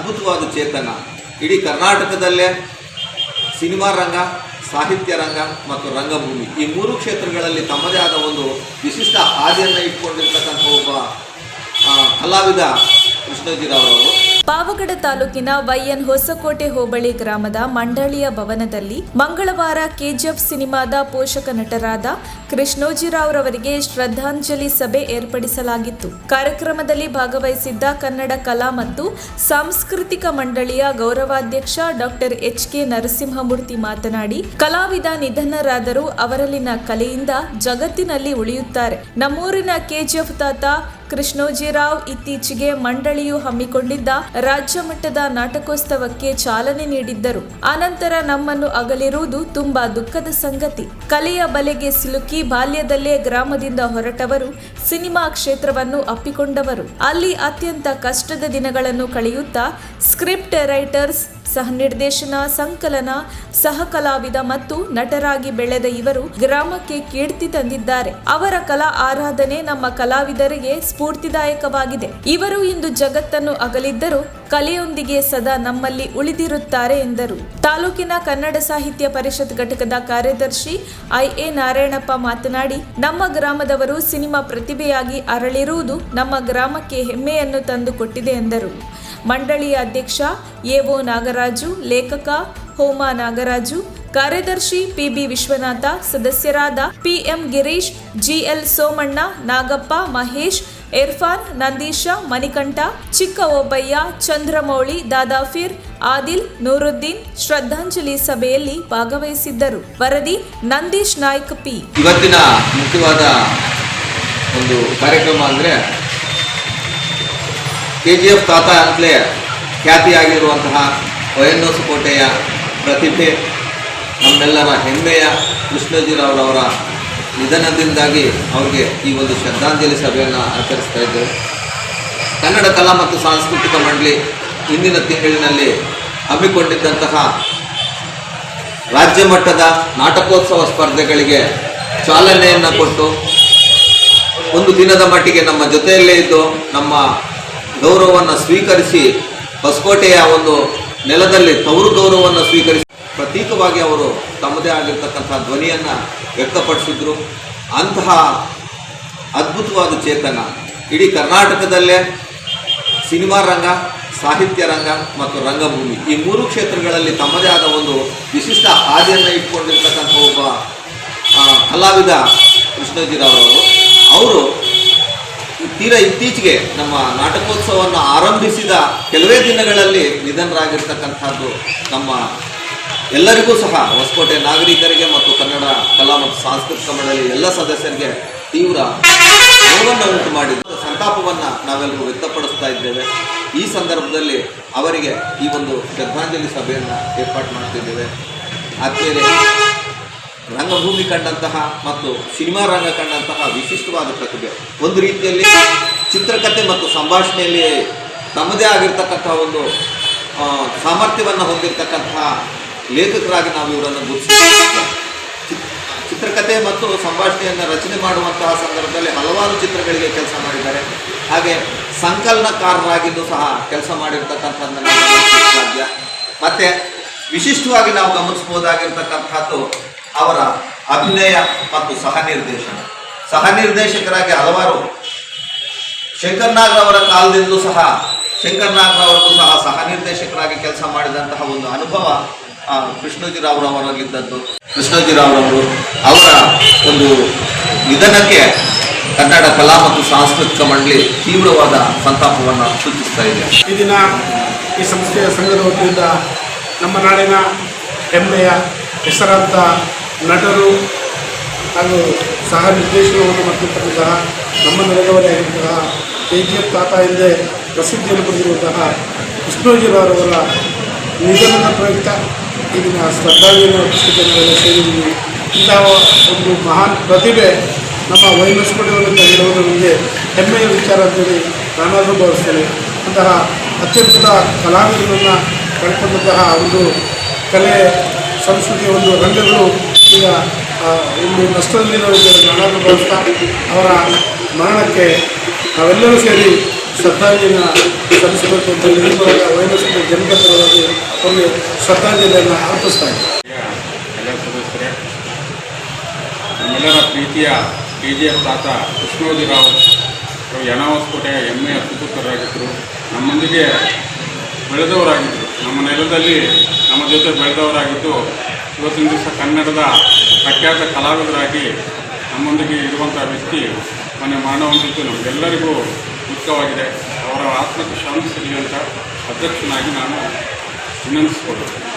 ಅದ್ಭುತವಾದ ಚೇತನ. ಇಡೀ ಕರ್ನಾಟಕದಲ್ಲೇ ಸಿನಿಮಾ ರಂಗ, ಸಾಹಿತ್ಯ ರಂಗ ಮತ್ತು ರಂಗಭೂಮಿ ಈ ಮೂರು ಕ್ಷೇತ್ರಗಳಲ್ಲಿ ತಮ್ಮದೇ ಆದ ಒಂದು ವಿಶಿಷ್ಟ ಹಾದಿಯನ್ನು ಇಟ್ಕೊಂಡಿರ್ತಕ್ಕಂಥ ಒಬ್ಬ ಕಲಾವಿದ ಕೃಷ್ಣೋಜಿರಾವ್ ಅವರು. ಪಾವಗಡ ತಾಲೂಕಿನ ವೈಎನ್ ಹೊಸಕೋಟೆ ಹೋಬಳಿ ಗ್ರಾಮದ ಮಂಡಳಿಯ ಭವನದಲ್ಲಿ ಮಂಗಳವಾರ ಕೆಜಿಎಫ್ ಸಿನಿಮಾದ ಪೋಷಕ ನಟರಾದ ಕೃಷ್ಣೋಜಿರಾವ್ ರವರಿಗೆ ಶ್ರದ್ಧಾಂಜಲಿ ಸಭೆ ಏರ್ಪಡಿಸಲಾಗಿತ್ತು. ಕಾರ್ಯಕ್ರಮದಲ್ಲಿ ಭಾಗವಹಿಸಿದ್ದ ಕನ್ನಡ ಕಲಾ ಮತ್ತು ಸಾಂಸ್ಕೃತಿಕ ಮಂಡಳಿಯ ಗೌರವಾಧ್ಯಕ್ಷ ಡಾಕ್ಟರ್ ಎಚ್.ಕೆ. ನರಸಿಂಹಮೂರ್ತಿ ಮಾತನಾಡಿ, ಕಲಾವಿದ ನಿಧನರಾದರೂ ಅವರಲ್ಲಿನ ಕಲೆಯಿಂದ ಜಗತ್ತಿನಲ್ಲಿ ಉಳಿಯುತ್ತಾರೆ. ನಮ್ಮೂರಿನ ಕೆಜಿಎಫ್ ತಾತ ಕೃಷ್ಣೋಜಿರಾವ್ ಇತ್ತೀಚೆಗೆ ಮಂಡಳಿಯು ಹಮ್ಮಿಕೊಂಡಿದ್ದ ರಾಜ್ಯ ಮಟ್ಟದ ನಾಟಕೋತ್ಸವಕ್ಕೆ ಚಾಲನೆ ನೀಡಿದ್ದರು. ಆನಂತರ ನಮ್ಮನ್ನು ಅಗಲಿರುವುದು ತುಂಬಾ ದುಃಖದ ಸಂಗತಿ. ಕಲೆಯ ಬಲೆಗೆ ಸಿಲುಕಿ ಬಾಲ್ಯದಲ್ಲೇ ಗ್ರಾಮದಿಂದ ಹೊರಟವರು ಸಿನಿಮಾ ಕ್ಷೇತ್ರವನ್ನು ಅಪ್ಪಿಕೊಂಡವರು. ಅಲ್ಲಿ ಅತ್ಯಂತ ಕಷ್ಟದ ದಿನಗಳನ್ನು ಕಳೆಯುತ್ತಾ ಸ್ಕ್ರಿಪ್ಟ್ ರೈಟರ್ಸ್, ಸಹ ನಿರ್ದೇಶನ, ಸಂಕಲನ, ಸಹ ಕಲಾವಿದ ಮತ್ತು ನಟರಾಗಿ ಬೆಳೆದ ಇವರು ಗ್ರಾಮಕ್ಕೆ ಕೀರ್ತಿ ತಂದಿದ್ದಾರೆ. ಅವರ ಕಲಾ ಆರಾಧನೆ ನಮ್ಮ ಕಲಾವಿದರಿಗೆ ಸ್ಫೂರ್ತಿದಾಯಕವಾಗಿದೆ. ಇವರು ಇಂದು ಜಗತ್ತನ್ನು ಅಗಲಿದ್ದರೂ ಕಲೆಯೊಂದಿಗೆ ಸದಾ ನಮ್ಮಲ್ಲಿ ಉಳಿದಿರುತ್ತಾರೆ ಎಂದರು. ತಾಲೂಕಿನ ಕನ್ನಡ ಸಾಹಿತ್ಯ ಪರಿಷತ್ ಘಟಕದ ಕಾರ್ಯದರ್ಶಿ ಐ.ಎ. ನಾರಾಯಣಪ್ಪ ಮಾತನಾಡಿ, ನಮ್ಮ ಗ್ರಾಮದವರು ಸಿನಿಮಾ ಪ್ರತಿಭೆಯಾಗಿ ಅರಳಿರುವುದು ನಮ್ಮ ಗ್ರಾಮಕ್ಕೆ ಹೆಮ್ಮೆಯನ್ನು ತಂದುಕೊಟ್ಟಿದೆ ಎಂದರು. ಮಂಡಳಿಯ ಅಧ್ಯಕ್ಷ ಎ.ಒ. ನಾಗರಾಜು, ಲೇಖಕ ಹೋಮ ನಾಗರಾಜು, ಕಾರ್ಯದರ್ಶಿ ಪಿ.ಬಿ. ವಿಶ್ವನಾಥ, ಸದಸ್ಯರಾದ ಪಿ.ಎಂ. ಗಿರೀಶ್, ಜಿ.ಎಲ್. ಸೋಮಣ್ಣ, ನಾಗಪ್ಪ, ಮಹೇಶ್, ಇರ್ಫಾನ್, ನಂದೀಶ, ಮಣಿಕಂಠ, ಚಿಕ್ಕ ಓಬಯ್ಯ, ಚಂದ್ರಮೌಳಿ, ದಾದಾಫೀರ್, ಆದಿಲ್, ನೂರುದ್ದೀನ್ ಶ್ರದ್ಧಾಂಜಲಿ ಸಭೆಯಲ್ಲಿ ಭಾಗವಹಿಸಿದ್ದರು. ವರದಿ ನಂದೀಶ್ ನಾಯ್ಕ್ ಪಿ. ಇವತ್ತಿನ ಮುಖ್ಯವಾದ ಒಂದು ಕಾರ್ಯಕ್ರಮ ಅಂದರೆ ಕೆಜಿಎಫ್ ತಾತ ಅಂತಲೇ ಖ್ಯಾತಿಯಾಗಿರುವಂತಹ ವೈಎನ್ ಹೊಸಕೋಟೆಯ ಪ್ರತಿಭೆ, ನಮ್ಮೆಲ್ಲರ ಹೆಮ್ಮೆಯ ಕೃಷ್ಣೋಜಿರಾವ್ರವರ ನಿಧನದಿಂದಾಗಿ ಅವರಿಗೆ ಈ ಒಂದು ಶ್ರದ್ಧಾಂಜಲಿ ಸಭೆಯನ್ನು ಆಚರಿಸ್ತಾ ಇದ್ದೇವೆ. ಕನ್ನಡ ಕಲಾ ಮತ್ತು ಸಾಂಸ್ಕೃತಿಕ ಮಂಡಳಿ ಇಂದಿನ ತಿಂಗಳಿನಲ್ಲಿ ಹಮ್ಮಿಕೊಂಡಿದ್ದಂತಹ ರಾಜ್ಯ ಮಟ್ಟದ ನಾಟಕೋತ್ಸವ ಸ್ಪರ್ಧೆಗಳಿಗೆ ಚಾಲನೆಯನ್ನು ಕೊಟ್ಟು ಒಂದು ದಿನದ ಮಟ್ಟಿಗೆ ನಮ್ಮ ಜೊತೆಯಲ್ಲೇ ಇದ್ದು ನಮ್ಮ ಗೌರವವನ್ನು ಸ್ವೀಕರಿಸಿ, ಹೊಸಕೋಟೆಯ ಒಂದು ನೆಲದಲ್ಲಿ ತವರು ಗೌರವವನ್ನು ಸ್ವೀಕರಿಸಿ ಪ್ರತೀಕವಾಗಿ ಅವರು ತಮ್ಮದೇ ಆಗಿರ್ತಕ್ಕಂಥ ಧ್ವನಿಯನ್ನು ವ್ಯಕ್ತಪಡಿಸಿದ್ರು. ಅಂತಹ ಅದ್ಭುತವಾದ ಚೇತನ. ಇಡೀ ಕರ್ನಾಟಕದಲ್ಲೇ ಸಿನಿಮಾ ರಂಗ, ಸಾಹಿತ್ಯ ರಂಗ ಮತ್ತು ರಂಗಭೂಮಿ ಈ ಮೂರು ಕ್ಷೇತ್ರಗಳಲ್ಲಿ ತಮ್ಮದೇ ಆದ ಒಂದು ವಿಶಿಷ್ಟ ಹಾದಿಯನ್ನು ಇಟ್ಕೊಂಡಿರ್ತಕ್ಕಂಥ ಒಬ್ಬ ಕಲಾವಿದ ಕೃಷ್ಣೋಜಿರಾವ್ ಅವರು ತೀರಾ ಇತ್ತೀಚೆಗೆ ನಮ್ಮ ನಾಟಕೋತ್ಸವವನ್ನು ಆರಂಭಿಸಿದ ಕೆಲವೇ ದಿನಗಳಲ್ಲಿ ನಿಧನರಾಗಿರ್ತಕ್ಕಂಥದ್ದು ನಮ್ಮ ಎಲ್ಲರಿಗೂ ಸಹ ಹೊಸಕೋಟೆ ನಾಗರಿಕರಿಗೆ ಮತ್ತು ಕನ್ನಡ ಕಲಾ ಮತ್ತು ಸಾಂಸ್ಕೃತಿಕ ಮಂಡಳಿ ಎಲ್ಲ ಸದಸ್ಯರಿಗೆ ತೀವ್ರ ನೋವನ್ನು ಉಂಟು ಮಾಡಿದ ಸಂತಾಪವನ್ನು ನಾವೆಲ್ಲರೂ ವ್ಯಕ್ತಪಡಿಸ್ತಾ ಇದ್ದೇವೆ. ಈ ಸಂದರ್ಭದಲ್ಲಿ ಅವರಿಗೆ ಈ ಒಂದು ಶ್ರದ್ಧಾಂಜಲಿ ಸಭೆಯನ್ನು ಏರ್ಪಾಡು ಮಾಡ್ತಿದ್ದೇವೆ. ಆದ್ಮೇಲೆ ರಂಗಭೂಮಿ ಕಂಡಂತಹ ಮತ್ತು ಸಿನಿಮಾ ರಂಗ ಕಂಡಂತಹ ವಿಶಿಷ್ಟವಾದ ಪ್ರತಿಭೆ, ಒಂದು ರೀತಿಯಲ್ಲಿ ಚಿತ್ರಕಥೆ ಮತ್ತು ಸಂಭಾಷಣೆಯಲ್ಲಿ ತಮ್ಮದೇ ಆಗಿರ್ತಕ್ಕಂಥ ಒಂದು ಸಾಮರ್ಥ್ಯವನ್ನು ಹೊಂದಿರತಕ್ಕಂತಹ ಲೇಖಕರಾಗಿ ನಾವು ಇವರನ್ನು ಗುರುತಿಸಿದ್ದೇವೆ. ಚಿತ್ರಕಥೆ ಮತ್ತು ಸಂಭಾಷಣೆಯನ್ನು ರಚನೆ ಮಾಡುವಂತಹ ಸಂದರ್ಭದಲ್ಲಿ ಹಲವಾರು ಚಿತ್ರಗಳಿಗೆ ಕೆಲಸ ಮಾಡಿದ್ದಾರೆ. ಹಾಗೆ ಸಂಕಲನಕಾರರಾಗಿದ್ದು ಸಹ ಕೆಲಸ ಮಾಡಿರ್ತಕ್ಕಂಥದ್ದನ್ನು ಸಾಧ್ಯ. ಮತ್ತು ವಿಶಿಷ್ಟವಾಗಿ ನಾವು ಗಮನಿಸಬಹುದಾಗಿರ್ತಕ್ಕಂಥದ್ದು ಅವರ ಅಭಿನಯ ಮತ್ತು ಸಹ ನಿರ್ದೇಶಕರಾಗಿ ಹಲವಾರು ಶಂಕರ್ ನಾಗ್ ಅವರ ಕಾಲದಿಂದಲೂ ಸಹ ಸಹ ನಿರ್ದೇಶಕರಾಗಿ ಕೆಲಸ ಮಾಡಿದಂತಹ ಒಂದು ಅನುಭವ ಕೃಷ್ಣೋಜಿರಾವ್ರವರಲ್ಲಿದ್ದದ್ದು. ಕೃಷ್ಣೋಜಿರಾವ್ರವರು ಅವರ ಒಂದು ನಿಧನಕ್ಕೆ ಕನ್ನಡ ಕಲಾ ಮತ್ತು ಸಾಂಸ್ಕೃತಿಕ ಮಂಡಳಿ ತೀವ್ರವಾದ ಸಂತಾಪವನ್ನು ಸೂಚಿಸ್ತಾ ಇದೆ. ಈ ದಿನ ಈ ಸಂಘದ ವತಿಯಿಂದ ನಮ್ಮ ನಾಡಿನ ಹೆಮ್ಮೆಯ ಹೆಸರಾಂತ ನಟರು ಹಾಗೂ ಸಹ ನಿರ್ದೇಶನವನ್ನು ಮಾಡ್ತಿರ್ತಕ್ಕಂತಹ ನಮ್ಮ ನೆಲದವರೇ ಆಗಿರುವಂತಹ ಕೆಜಿಎಫ್ ತಾತ ಎಂದೇ ಪ್ರಸಿದ್ಧಿಯನ್ನು ಪಡೆದಿರುವಂತಹ ಕೃಷ್ಣೋಜಿರಾವ್ರವರ ನಿಧನದ ಪ್ರಯುಕ್ತ ಈ ದಿನ ಶ್ರದ್ಧಾಂಜಲಿ ಪುಸ್ತಕಗಳನ್ನು ಸೇರಿದ್ದೀವಿ. ಇಂತಹ ಒಂದು ಮಹಾನ್ ಪ್ರತಿಭೆ ನಮ್ಮ ವೈಎನ್ ಹೊಸಕೋಟೆಯವರಿಂದ ಇರುವುದು ನಮಗೆ ಹೆಮ್ಮೆಯ ವಿಚಾರ ಅಂತೇಳಿ ನಾನಾದರೂ ಭಾವಿಸ್ತೇನೆ. ಅಂತಹ ಅತ್ಯದ್ಭುತ ಕಲಾವಿದರನ್ನು ಕಳ್ಕೊಂಡಂತಹ ಒಂದು ಕಲೆ ಸಂಸ್ಕೃತಿಯ ಒಂದು ರಂಗಗಳು ಈಗ ಒಂದು ನಷ್ಟದಲ್ಲಿರೋ ನಾನಾದರೂ ಭಾವಿಸ್ತಾ ಅವರ ಮರಣಕ್ಕೆ ನಾವೆಲ್ಲರೂ ಸೇರಿ ಶ್ರದ್ಧಾಂಜಲಿನ ಸಲ್ಲಿಸಬೇಕು ಅಂತ ನಿರ್ಮಲ ವೈಎಸ್ ಜನತಾ ಪರವಾಗಿ ಅವರಿಗೆ ಶ್ರದ್ಧಾಂಜಲಿಯನ್ನು ಅರ್ಪಿಸ್ತಾ ಇದ್ದೀವಿ. ಎಲ್ಲ ಸದಸ್ಯರೇ, ನಮ್ಮೆಲ್ಲರ ಪ್ರೀತಿಯ KGF ತಾತ ಕೃಷ್ಣೋಜಿರಾವ್ ಯನಾವಸ್ಕೋಟೆಯ ಹೆಮ್ಮೆಯ ಸುಪುತ್ರರಾಗಿದ್ದರು. ನಮ್ಮೊಂದಿಗೆ ಬೆಳೆದವರಾಗಿದ್ದರು. ನಮ್ಮ ನೆಲದಲ್ಲಿ ನಮ್ಮ ಜೊತೆ ಬೆಳೆದವರಾಗಿದ್ದು ಇವತ್ತಿನ ದಿವಸ ಕನ್ನಡದ ಪ್ರಖ್ಯಾತ ಕಲಾವಿದರಾಗಿ ನಮ್ಮೊಂದಿಗೆ ಇರುವಂಥ ವ್ಯಕ್ತಿ ಮೊನ್ನೆ ಮರಣ ಹೊಂದಿದ್ದು ನಮಗೆಲ್ಲರಿಗೂ ದುಃಖವಾಗಿದೆ. ಅವರ ಆತ್ಮಕ್ಕೆ ಶಾಂತಿ ಸಿಗಲಿ ಅಂತ ಅಧ್ಯಕ್ಷನಾಗಿ ನಾನು ವಿನಂತಿಸಿಕೊಳ್ಳುತ್ತೇನೆ.